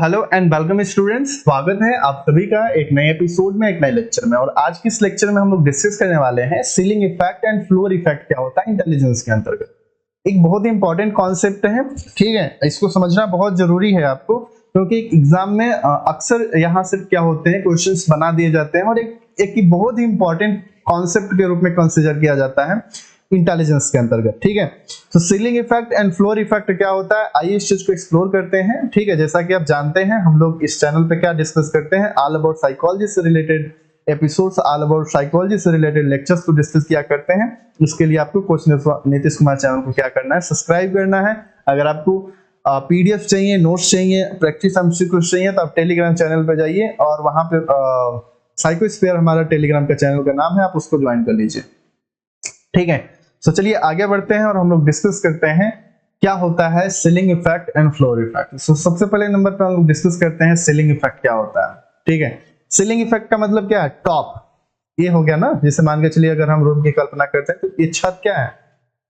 Hello and welcome students, स्वागत है आप सभी का एक नए एपिसोड में, एक नए लेक्चर में। और आज के इस लेक्चर में हम लोग डिस्कस करने वाले हैं ceiling effect and floor effect क्या होता है इंटेलिजेंस के अंतर्गत। एक बहुत ही इंपॉर्टेंट कॉन्सेप्ट है, ठीक है। इसको समझना बहुत जरूरी है आपको, क्योंकि एग्जाम में अक्सर यहाँ से क्या होते हैं, क्वेश्चंस बना दिए जाते हैं और एक बहुत ही इंपॉर्टेंट कॉन्सेप्ट के रूप में कंसीडर किया जाता है इंटेलिजेंस के अंतर्गत, ठीक है। तो ceiling effect and floor effect क्या होता है, आइए इस चीज को एक्सप्लोर करते हैं, ठीक है। जैसा कि आप जानते हैं, हम लोग इस चैनल पे क्या डिस्कस करते हैं, ऑल अबाउट साइकोलॉजी से related episodes, all about psychology से रिलेटेड लेक्चर्स को डिस्कस किया करते हैं। इसके लिए आपको कोच नीतीश कुमार चैनल को क्या करना है, सब्सक्राइब करना है। अगर आपको पीडीएफ चाहिए, नोट्स चाहिए, प्रैक्टिस एमसीक्यूज चाहिए, तो आप टेलीग्राम चैनल पे जाइए और वहां पे साइकोस्फीयर हमारा टेलीग्राम का चैनल का नाम है, आप उसको ज्वाइन कर लीजिए, ठीक है। तो चलिए आगे बढ़ते हैं और हम लोग डिस्कस करते हैं क्या होता है ceiling effect and floor effect. तो सबसे पहले नंबर पे हम लोग डिस्कस करते हैं सीलिंग इफेक्ट क्या होता है, ठीक है। सीलिंग इफेक्ट का मतलब क्या है, टॉप, ये हो गया ना। जैसे मान के चलिए अगर हम रूम की कल्पना करते हैं तो ये छत क्या है,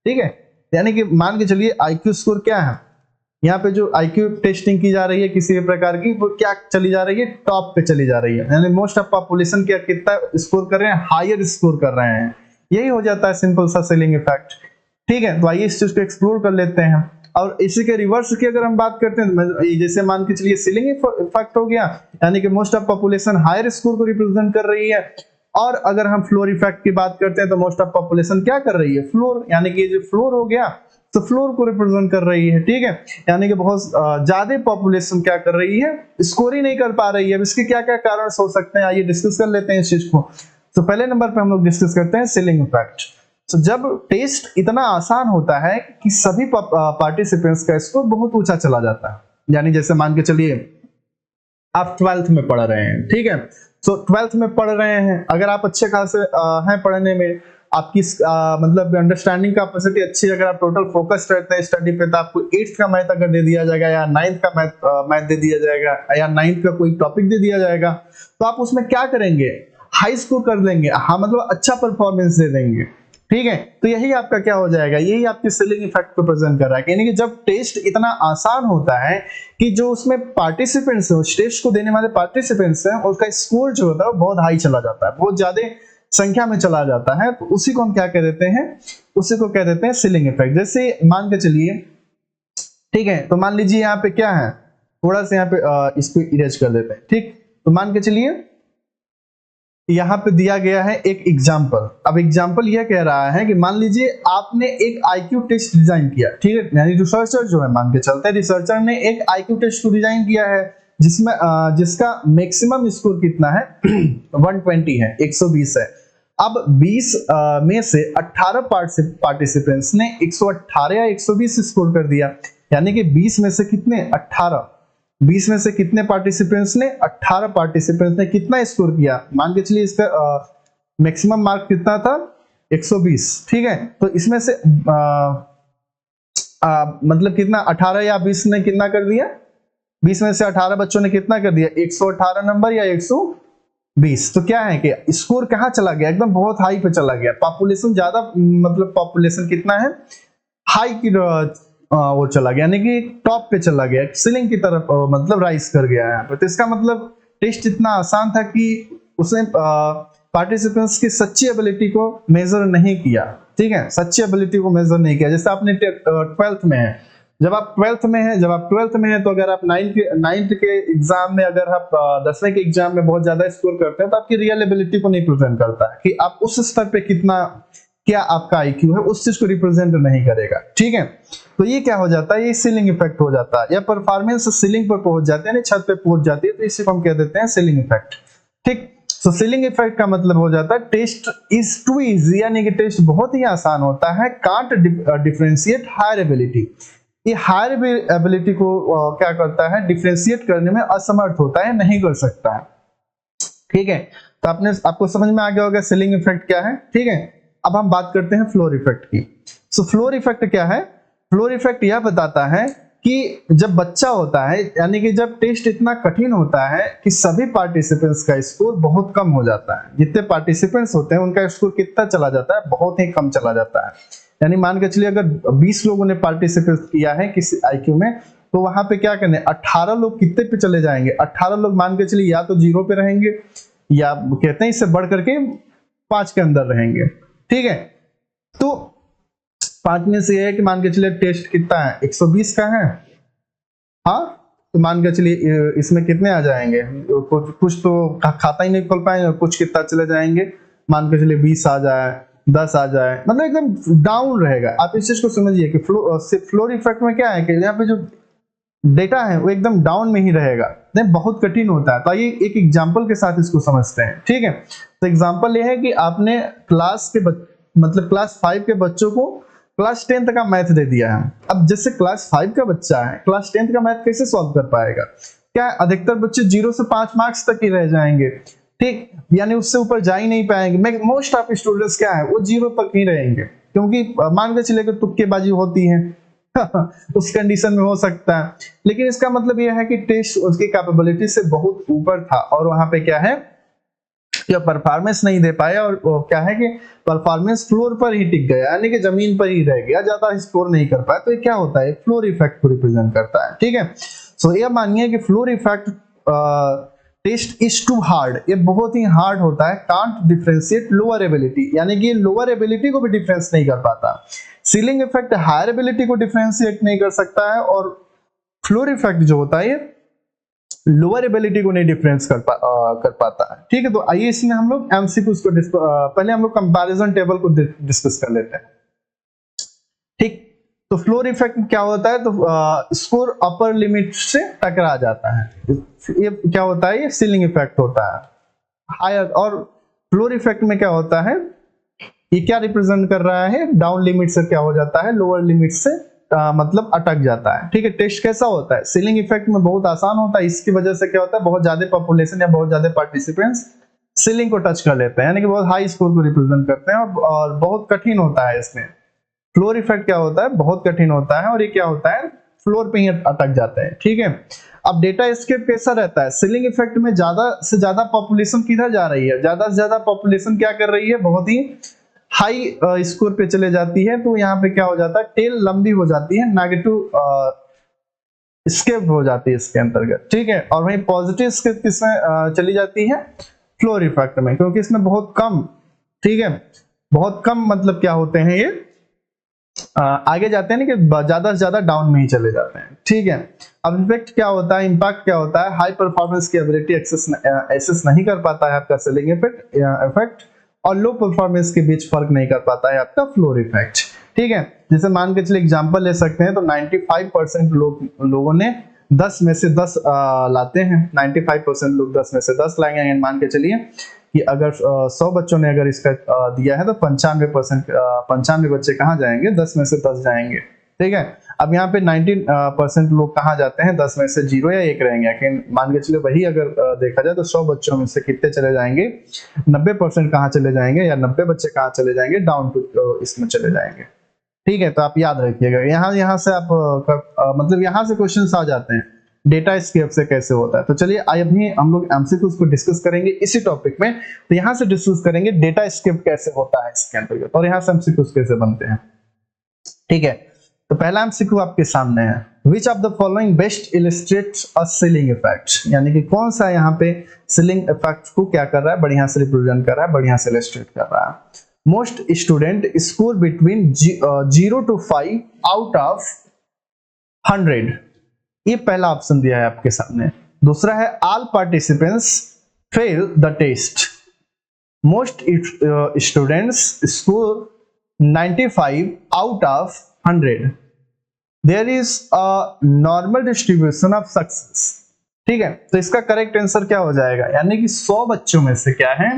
ठीक है। यानी कि मान के चलिए आईक्यू स्कोर क्या है, यहाँ पे जो आईक्यू टेस्टिंग की जा रही है किसी भी प्रकार की, वो क्या चली जा रही है, टॉप पे चली जा रही है। यानी मोस्ट ऑफ पॉपुलेशन क्या कितना स्कोर कर रहे हैं, हायर स्कोर कर रहे हैं। यही हो जाता है सिंपल सा सीलिंग इफेक्ट, ठीक है। तो आइए इस चीज को एक्सप्लोर कर लेते हैं। और इसी के रिवर्स की अगर हम बात करते हैं, जैसे मान के चलिए सीलिंग इफेक्ट हो गया, यानी कि most of population higher score को रिप्रेजेंट कर रही है। और अगर हम फ्लोर इफेक्ट की बात करते हैं तो मोस्ट ऑफ पॉपुलेशन क्या कर रही है, फ्लोर, यानी कि जो फ्लोर हो गया तो फ्लोर को रिप्रेजेंट कर रही है, ठीक है। यानी कि बहुत ज्यादा पॉपुलेशन क्या कर रही है, स्कोर ही नहीं कर पा रही है। अब इसके क्या क्या कारण हो सकते हैं, आइए डिस्कस कर लेते हैं इस चीज को। तो पहले नंबर पे हम लोग डिस्कस करते हैं सीलिंग इफेक्ट। तो जब टेस्ट इतना आसान होता है कि सभी पार्टिसिपेंट्स का स्कोर बहुत ऊंचा चला जाता है। यानी जैसे मान के चलिए आप 12th में पढ़ रहे हैं, ठीक है। तो 12th में पढ़ रहे हैं, अगर आप अच्छे खासे हैं पढ़ने में, आपकी मतलब अंडरस्टैंडिंग कैपेसिटी अच्छी, अगर आप टोटल फोकस रहते हैं स्टडी पे, तो आपको 8th का मैथ अगर दे दिया जाएगा या 9th का मैथ दे दिया जाएगा या 9th का कोई टॉपिक दे दिया जाएगा, तो आप उसमें क्या करेंगे, हाई स्कोर कर लेंगे, हाँ मतलब अच्छा परफॉर्मेंस दे देंगे, ठीक है। तो यही आपका क्या हो जाएगा, यही आपके सीलिंग इफेक्ट को प्रेजेंट कर रहा है। यानी कि जब टेस्ट इतना आसान होता है कि जो उसमें पार्टिसिपेंट्स हैं, टेस्ट को देने वाले पार्टिसिपेंट्स हैं, उसका स्कोर जो होता है वो बहुत हाई चला जाता है, बहुत ज्यादा संख्या में चला जाता है, तो उसी को हम क्या कह देते हैं, उसी को कह देते हैं सीलिंग इफेक्ट। जैसे मान के चलिए, ठीक है, तो मान लीजिए यहाँ पे क्या है, थोड़ा सा यहाँ पे इसको इरेज कर देते हैं, ठीक। तो मान के चलिए यहाँ पे दिया गया है एक एग्जाम्पल। अब एग्जाम्पल यह कह रहा है कि मान लीजिए आपने एक आईक्यू टेस्ट डिजाइन किया, ठीक है। यानी रिसर्चर जो है, मान के चलते हैं रिसर्चर ने एक आईक्यू टेस्ट को डिजाइन किया है, जिसमें जिसका मैक्सिमम स्कोर कितना है 120 है, 120 है। अब 20 में से 18 पार्टिसिपेंट्स ने 118 या 120 स्कोर कर दिया। यानी कि 20 में से कितने, 18, 20 में से कितने पार्टिसिपेंट्स ने, 18 पार्टिसिपेंट्स ने कितना स्कोर किया, मान के चलिए इसका मैक्सिमम मार्क कितना था, 120, ठीक है। तो इसमें से मतलब कितना, 18 या 20 ने कितना कर दिया, 20 में से 18 बच्चों ने कितना कर दिया, 118 नंबर या 120। तो क्या है कि स्कोर कहाँ चला गया, एकदम बहुत हाई पे चला गया। पॉपुलेशन ज्यादा, मतलब पॉपुलेशन कितना है, हाई की वो चला गया, यानी कि टॉप पे चला गया, सीलिंग की तरफ मतलब राइज कर गया है। तो इसका मतलब टेस्ट इतना आसान था कि उसने पार्टिसिपेंट्स की सच्ची एबिलिटी को मेजर नहीं किया, ठीक है, सच्ची एबिलिटी को मेजर नहीं किया। जैसे आपने 12th में है, जब आप 12th में है तो अगर आप 9th के एग्जाम में, अगर आप 10वें के एग्जाम में बहुत ज्यादा स्कोर करते हैं, तो आपकी रियल एबिलिटी को नहीं प्रेजेंट करता है कि आप उस स्तर पे कितना, क्या आपका आईक्यू है, उस चीज को रिप्रेजेंट नहीं करेगा, ठीक है। तो ये क्या हो जाता है, ये सीलिंग इफेक्ट हो जाता है, या परफॉर्मेंस सीलिंग पर पहुंच जाते हैं, छत पे पहुंच जाती है, तो इसी को हम कह देते हैं सीलिंग इफेक्ट, ठीक। तो सीलिंग इफेक्ट का मतलब हो जाता है टेस्ट इज टू इजी, यानी कि टेस्ट बहुत ही आसान होता है, कांट डिफरेंशिएट हायर एबिलिटी। ये हायर एबिलिटी को क्या करता है, डिफरेंशिएट करने में असमर्थ होता है, नहीं कर सकता है, ठीक है। तो आपको समझ में आ गया होगा सीलिंग इफेक्ट क्या है, ठीक है। अब हम बात करते हैं फ्लोर इफेक्ट की। सो फ्लोर इफेक्ट क्या है, फ्लोर इफेक्ट यह बताता है कि जब बच्चा होता है, यानी कि जब टेस्ट इतना कठिन होता है कि सभी पार्टिसिपेंट्स का स्कोर बहुत कम हो जाता है। जितने पार्टिसिपेंट्स होते हैं उनका स्कोर कितना चला जाता है, बहुत ही कम चला जाता है। यानी मान के चलिए अगर 20 लोगों ने पार्टिसिपेट किया है किसी आईक्यू में, तो वहां पे क्या करने, 18 लोग कितने पे चले जाएंगे, 18 लोग मान के चलिए या तो 0 पे रहेंगे या कहते हैं इससे बढ़ करके 5 के अंदर रहेंगे। ठीक है, तो 5 में से है कि मान के चलिए टेस्ट कितना है, 120 का है। हाँ, तो मान के चलिए इसमें कितने आ जाएंगे, कुछ तो खाता ही नहीं खोल पाएंगे, कुछ कितना चले जाएंगे, मान के चलिए 20 आ जाए, 10 आ जाए, मतलब एकदम डाउन रहेगा। आप इस चीज को समझिए कि फ्लोर इफेक्ट में क्या है कि यहाँ पे जो डेटा है वो एकदम डाउन में ही रहेगा, नहीं बहुत कठिन होता है। तो आइए एक एग्जांपल के साथ इसको समझते हैं। ठीक है, तो एग्जांपल ये है कि आपने मतलब क्लास 5 के बच्चों को क्लास 10 का मैथ दे दिया है। अब जैसे क्लास 5 का बच्चा है, क्लास 10 का मैथ कैसे सॉल्व कर पाएगा? क्या अधिकतर बच्चे 0 से 5 मार्क्स तक ही रह जाएंगे, ठीक, यानी उससे ऊपर जा ही नहीं पाएंगे। मोस्ट ऑफ स्टूडेंट्स क्या है, वो 0 तक ही रहेंगे, क्योंकि मान के चले कि तुक्केबाजी होती है उस कंडीशन में हो सकता है। लेकिन इसका मतलब यह है कि टेस्ट उसकी कैपेबिलिटी से बहुत ऊपर था और वहां पे क्या है, या परफॉर्मेंस नहीं दे पाया, और क्या है कि परफॉर्मेंस फ्लोर पर ही टिक गया, यानी कि जमीन पर ही रह गया, ज्यादा स्कोर नहीं कर पाया। तो ये क्या होता है, फ्लोर इफेक्ट को रिप्रेजेंट करता है। ठीक है, सो ये मानिए कि floor effect test is too hard, ये बहुत ही हार्ड होता है, कांट डिफरेंशिएट लोअर एबिलिटी, यानी कि लोअर एबिलिटी को भी डिफरेंस नहीं कर पाता। सीलिंग इफेक्ट हायर एबिलिटी को डिफरेंशिएट नहीं कर सकता है, और फ्लोर इफेक्ट जो होता है ये लोअर एबिलिटी को नहीं डिफरेंस कर पाता है। ठीक है, तो आइए इसमें हम लोग एमसीक्यूज को पहले हम लोग कंपैरिजन टेबल को डिस्कस कर लेते हैं। ठीक, तो फ्लोर इफेक्ट क्या होता है, तो स्कोर अपर लिमिट से टकरा जाता है, ये क्या होता है, ये सीलिंग इफेक्ट होता है हायर। और फ्लोर इफेक्ट में क्या होता है, ये क्या रिप्रेजेंट कर रहा है, डाउन लिमिट से क्या हो जाता है, लोअर लिमिट से मतलब अटक जाता है। ठीक है, टेस्ट कैसा होता है, सीलिंग इफेक्ट में बहुत आसान होता है, इसकी वजह से क्या होता है, बहुत ज्यादा पॉपुलेशन या बहुत ज्यादा पार्टिसिपेंट्स सीलिंग को टच कर लेते हैं, यानी कि बहुत हाई स्कोर को रिप्रेजेंट करते हैं, और बहुत कठिन होता है इसमें। फ्लोर इफेक्ट क्या होता है, बहुत कठिन होता है, और ये क्या होता है, फ्लोर पे ही अटक जाते हैं। ठीक है, अब डेटा एस्केप कैसा रहता है, सीलिंग इफेक्ट में ज्यादा से ज्यादा पॉपुलेशन किधर जा रही है, ज्यादा से ज्यादा पॉपुलेशन क्या कर रही है, बहुत ही हाई स्कोर पे चले जाती है। तो यहाँ पे क्या हो जाता है, टेल लंबी हो जाती है, नेगेटिव स्केप हो जाती है इसके अंतर्गत। ठीक है, और वहीं पॉजिटिव स्केप किसमें चली जाती है, फ्लोर इफेक्ट में, क्योंकि इसमें बहुत कम, ठीक है, बहुत कम मतलब क्या होते हैं, ये आगे जाते हैं, कि ज्यादा से ज्यादा डाउन में ही चले जाते हैं। ठीक है, अब इफेक्ट क्या होता है, इंपैक्ट क्या होता है, हाई परफॉर्मेंस की एबिलिटी एक्सेस नहीं कर पाता है आपका सीलिंग इफेक्ट, और लो परफॉर्मेंस के बीच फर्क नहीं कर पाता है आपका फ्लोर इफेक्ट। ठीक है, जैसे मान के चलिए एग्जांपल ले सकते हैं, तो 95% लोगों ने 10 में से 10 लाते हैं, 95% लोग 10 में से 10 लाएंगे। मान के चलिए कि अगर 100 बच्चों ने अगर इसका दिया है, तो 95 बच्चे कहाँ जाएंगे, 10 में से 10 जाएंगे। ठीक है, अब यहाँ पे 19% लोग कहाँ जाते हैं, 10 में से 0 या 1 रहेंगे। लेकिन मान के चलिए वही अगर देखा जाए तो 100 बच्चों में से कितने चले जाएंगे, 90% कहाँ चले जाएंगे, या 90 बच्चे कहाँ चले जाएंगे, डाउन टू इसमें चले जाएंगे। ठीक है, तो आप याद रखिएगा, यहाँ से आप मतलब यहाँ से क्वेश्चन आ जाते हैं, डेटा स्केप से कैसे होता है। तो चलिए अभी हम लोग एमसीक्यूज को डिस्कस करेंगे इसी टॉपिक में। तो यहाँ से डिस्कस करेंगे डेटा स्केप कैसे होता है इसके अंतर्गत, और यहाँ से एमसीक्यूज कैसे बनते हैं। ठीक है, तो पहला एमसीक्यू आपके सामने है, which of the following best illustrates a ceiling effect, यानी कि कौन सा यहाँ पे सीलिंग इफेक्ट को क्या कर रहा है, बढ़िया से रिप्रेजेंट कर रहा है, बढ़िया से इलस्ट्रेट कर रहा है। Most student score between 0 to 5 out of 100, ये पहला ऑप्शन दिया है आपके सामने। दूसरा है all participants fail the test, most students score 95 out of 100, there is a normal distribution of success। ठीक है, तो इसका करेक्ट आंसर क्या हो जाएगा, यानी कि 100 बच्चों में से क्या है,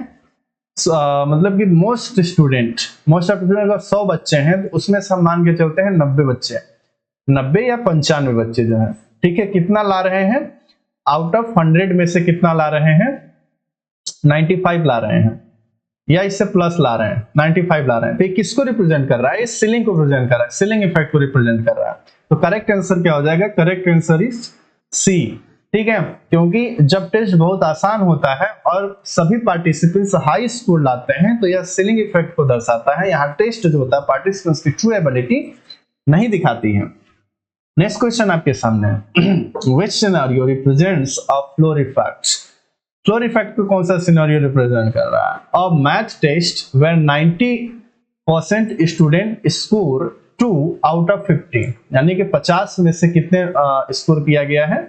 मतलब कि मोस्ट स्टूडेंट अगर 100 बच्चे हैं, तो उसमें सब मान के चलते हैं 90 बच्चे, 90 या 95 बच्चे जो है, ठीक है, कितना ला रहे हैं, आउट ऑफ 100 में से कितना ला रहे हैं, 95 ला रहे हैं, या इससे प्लस ला रहे हैं, 95 ला रहे हैं। तो ये किसको रिप्रेजेंट कर रहा है, इस सीलिंग को रिप्रेजेंट कर रहा है, सीलिंग इफेक्ट को रिप्रेजेंट कर रहा है। तो करेक्ट आंसर क्या हो जाएगा, करेक्ट आंसर इज सी। ठीक है, क्योंकि जब टेस्ट बहुत आसान होता है और सभी पार्टिसिपेंट्स हाई स्कोर लाते हैं, तो यह सीलिंग इफेक्ट को दर्शाता है। यहाँ टेस्ट जो होता है पार्टिसिपेंट्स की ट्रू एबिलिटी नहीं दिखाती है। नेक्स्ट क्वेश्चन आपके सामने है which scenario represents a floor effect. Floor effect को कौन सा सिनेरियो रिप्रेजेंट कर रहा है? A math test where 90% student score 2 out of 50, यानी कि 50 में से कितने स्कोर किया गया है?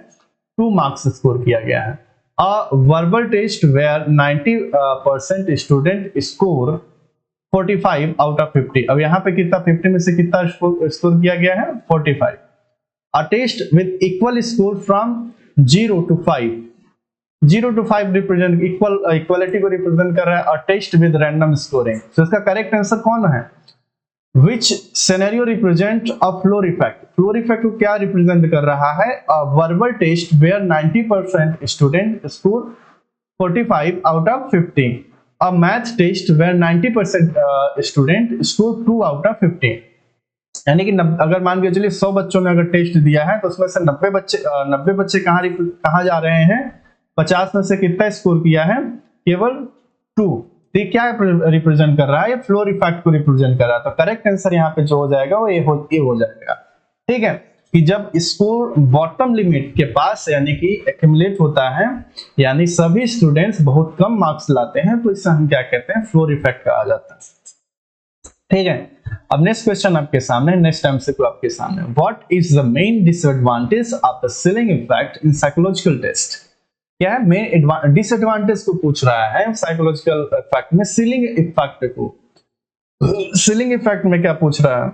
2 मार्क्स स्कोर किया गया है। A verbal test where 90% student score 45 out of 50। अब यहाँ पे कितना 50 में से कितना स्कोर किया गया है? 45। A test with equal score from 0 to 5. 0 to 5 represent equality को रिप्रेजेंट कर रहा है। A test with random scoring. तो इसका करेक्ट आंसर कौन है? Which scenario represent a floor effect? Floor effect को क्या रिप्रेजेंट कर रहा है? A verbal test where 90% student score 45 out of 50. A math test where 90% student score 2 out of 50. यानी कि अगर मान के चलिए 100 बच्चों ने अगर टेस्ट दिया है तो उसमें से 90 बच्चे कहाँ जा रहे हैं? 50 में से कितना स्कोर किया है? केवल 2। तो ये क्या रिप्रेजेंट कर रहा है? ये फ्लोर इफेक्ट को रिप्रेजेंट कर रहा है। तो करेक्ट आंसर यहाँ पे जो हो जाएगा वो ये हो जाएगा। ठीक है, कि जब स्कोर बॉटम लिमिट के पास यानी कि एक्यूमुलेट होता है, यानी सभी स्टूडेंट्स बहुत कम मार्क्स लाते हैं, तो इसे हम क्या कहते हैं? फ्लोर इफेक्ट कहा जाता है। ठीक है, अब नेक्स्ट क्वेश्चन आपके सामने, नेक्स्ट एमसीक्यू आपके सामने। What is the main disadvantage of the ceiling effect in psychological test? क्या है? मेन डिसएडवांटेज को पूछ रहा है साइकोलॉजिकल इफेक्ट में। सीलिंग इफेक्ट को, सीलिंग इफेक्ट में क्या पूछ रहा है?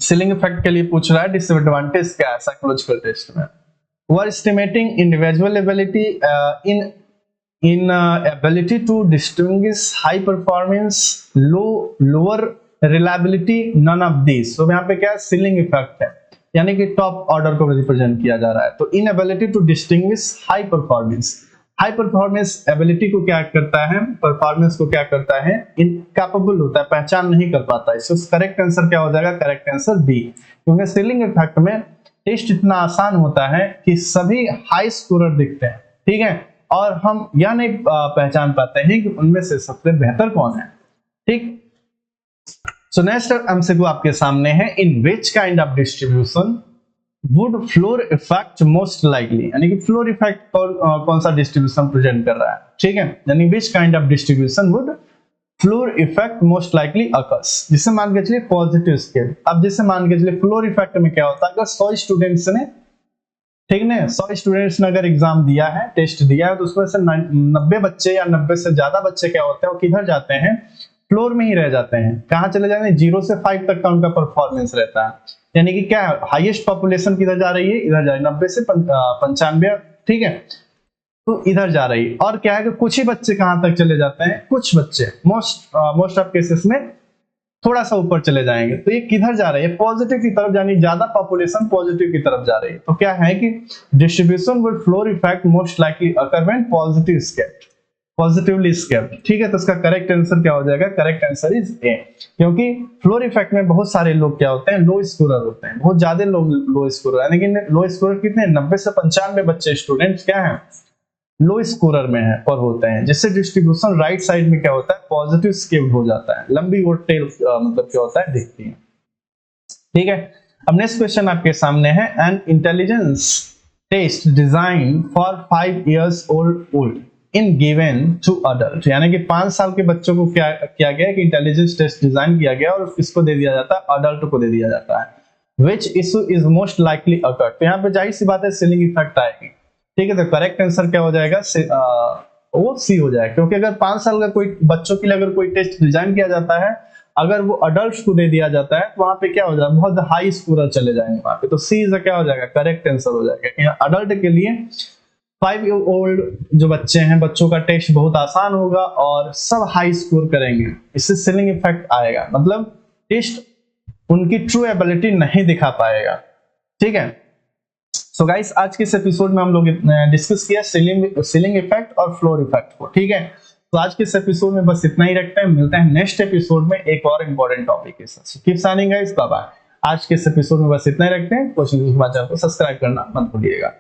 सीलिंग इफेक्ट के लिए पूछ रहा है डिसएडवांटेज क्या है साइकोलॉजिकल टेस्ट में। वो estimating individual ability in ability to distinguish high performance, lower reliability, none of these. So यहाँ पे क्या है? सीलिंग इफेक्ट है, यानी कि टॉप ऑर्डर को रिप्रेजेंट किया जा रहा है। तो inability to distinguish high performance, high performance ability को क्या करता है? परफॉर्मेंस को क्या करता है? इनकैपेबल होता है, पहचान नहीं कर पाता है। सो करेक्ट आंसर क्या हो जाएगा? करेक्ट आंसर बी, क्योंकि सीलिंग इफेक्ट में टेस्ट इतना आसान होता है कि सभी हाई स्कोरर दिखते हैं। ठीक है, और हम यह नहीं पहचान पाते हैं कि उनमें से सबसे बेहतर कौन है। ठीक, सो नेक्स्ट एमसीक्यू आपके सामने है। In which kind of distribution would floor effect most likely, यानी कि फ्लोर इफेक्ट कौन सा डिस्ट्रीब्यूशन प्रेजेंट कर रहा है? ठीक है, यानी विच kind of distribution would floor effect most likely occurs. जिसे मान के चलिए पॉजिटिव स्केल। अब जिसे मान के चलिए फ्लोर इफेक्ट में क्या होता है? अगर 100 स्टूडेंट्स ने, ठीक है, 100 स्टूडेंट्स ने अगर एग्जाम दिया है, टेस्ट दिया है, तो उसमें से 90 बच्चे या 90 से ज्यादा बच्चे क्या होते हैं? वो किधर जाते हैं? फ्लोर में ही रह जाते हैं। कहाँ चले जाते हैं? 0 से 5 तक का उनका परफॉर्मेंस रहता है। यानी कि क्या है? हाईएस्ट पॉपुलेशन किधर जा रही है? इधर जा रही है, 90 से 95। ठीक है, तो इधर जा रही है। और क्या है कि कुछ ही बच्चे कहाँ तक चले जाते हैं? कुछ बच्चे मोस्ट ऑफ केसेस में थोड़ा सा ऊपर चले जाएंगे। तो ये किधर जा रही है? पॉजिटिव की तरफ, यानी ज्यादा पॉपुलेशन पॉजिटिव की तरफ जा रही है। तो क्या है कि distribution with floor effect most likely occur when positive scaled, positively scaled. ठीक है, तो इसका करेक्ट आंसर क्या हो जाएगा? करेक्ट आंसर इज ए, क्योंकि फ्लोर इफेक्ट में बहुत सारे लोग क्या होते हैं? लो स्कोरर होते हैं, बहुत ज्यादा लोग लो स्कोरर, यानी कि लो स्कोरर कितने? 90 से 95 बच्चे स्टूडेंट्स क्या है? लो स्कोरर में है और होते हैं, जिससे डिस्ट्रीब्यूशन राइट साइड में क्या होता है? पॉजिटिव स्केल्ड हो जाता है, लंबी और टेल मतलब क्या होता है? दिखती है। ठीक है, अब नेक्स्ट क्वेश्चन आपके सामने है। An intelligence test design for 5 years old in given to adult, यानी कि 5 साल के बच्चों को क्या किया गया कि इंटेलिजेंस टेस्ट डिजाइन किया गया और किसको दे दिया जाता है? अडल्ट को दे दिया जाता है। विच इशू इज मोस्ट लाइकली अकर? तो यहाँ पे जाहिर सी बात है सीलिंग इफेक्ट आएगी। ठीक है, तो करेक्ट आंसर क्या हो जाएगा? वो सी हो जाएगा, क्योंकि अगर 5 साल का कोई बच्चों के लिए अगर कोई टेस्ट डिजाइन किया जाता है, अगर वो अडल्ट को दे दिया जाता है, तो वहां पे क्या हो जाएगा? बहुत हाई स्कोरर चले जाएंगे वहां पे। तो सी से क्या हो जाएगा? करेक्ट आंसर हो जाएगा। अडल्ट के लिए 5 year old जो बच्चे हैं, बच्चों का टेस्ट बहुत आसान होगा और सब हाई स्कोर करेंगे, इससे सीलिंग इफेक्ट आएगा, मतलब टेस्ट उनकी ट्रू एबिलिटी नहीं दिखा पाएगा। ठीक है, सो गाइस आज के इस एपिसोड में हम लोग डिस्कस किया सीलिंग इफेक्ट और फ्लोर इफेक्ट को। ठीक है, तो आज के इस एपिसोड में बस इतना ही रखते हैं। मिलते हैं नेक्स्ट एपिसोड में एक और इंपॉर्टेंट टॉपिक के साथ। Keep shining guys, bye bye. आज के इस एपिसोड में बस इतना ही रखते हैं। क्वेश्चन चैनल को सब्सक्राइब करना मत भूलिएगा।